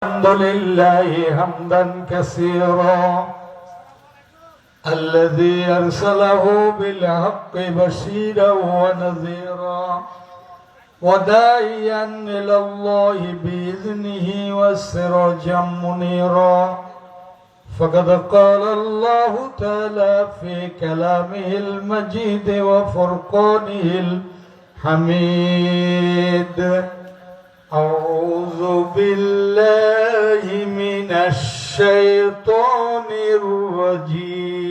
الحمد لله حمدا كثيرا الذي أرسله بالحق بشيرا ونذيرا وداعيا إلى الله بإذنه وسراجا منيرا فقد قال الله تعالى في كلامه المجيد وفرقانه الحميد أعوذ بالله من الشيطان الرجيم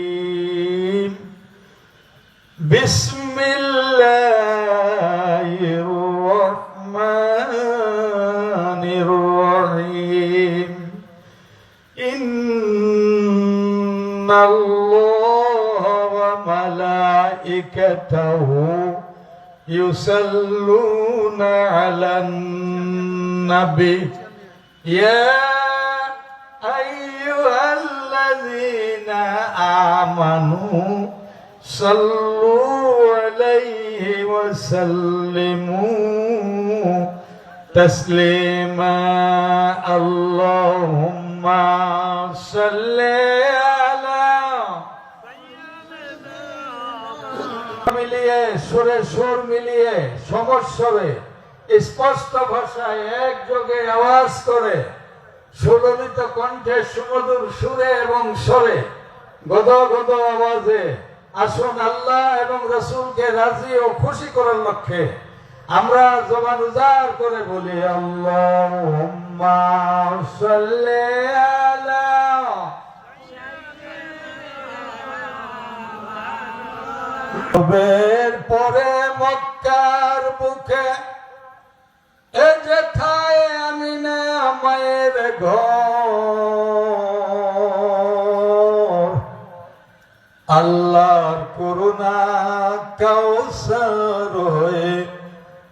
بسم الله الرحمن الرحيم إن الله وملائكته يصلون على النبي يا أيها الذين آمنوا صلوا عليه وسلموا تسليما اللهم صل على মিলিয়ে সুরে সুর মিলিয়ে সমস্বরে স্পষ্ট ভাষায় একযোগে আওয়াজ করে সুললিত কণ্ঠে সুমধুর সুরে এবং স্বরে গদ গদ আওয়াজে আসুন আল্লাহ এবং রাসূলকে রাজি ও খুশি করার লক্ষ্যে আমরা জবান উজাড় করে বলি আল্লাহুম্মা সাল্লি আলা পরে মক্কার বুকে এ যেথায় আমিনা মায়ের ঘর আল্লাহর করুণা কাউসার হয়ে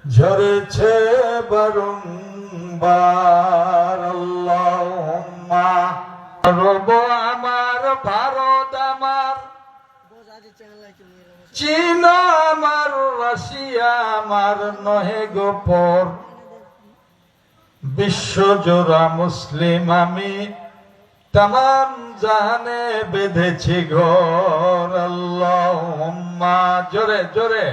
ঝরেছে বারংবার আল্লাহুম্মা রব আমার ভারত আমার চীন আমার রাশিয়া আমার নহে গোপর বিশ্বজোড়া মুসলিম আমি তামাম জাহানে বেঁধেছি ঘর আল্লাহুম্মা জোরে জোরে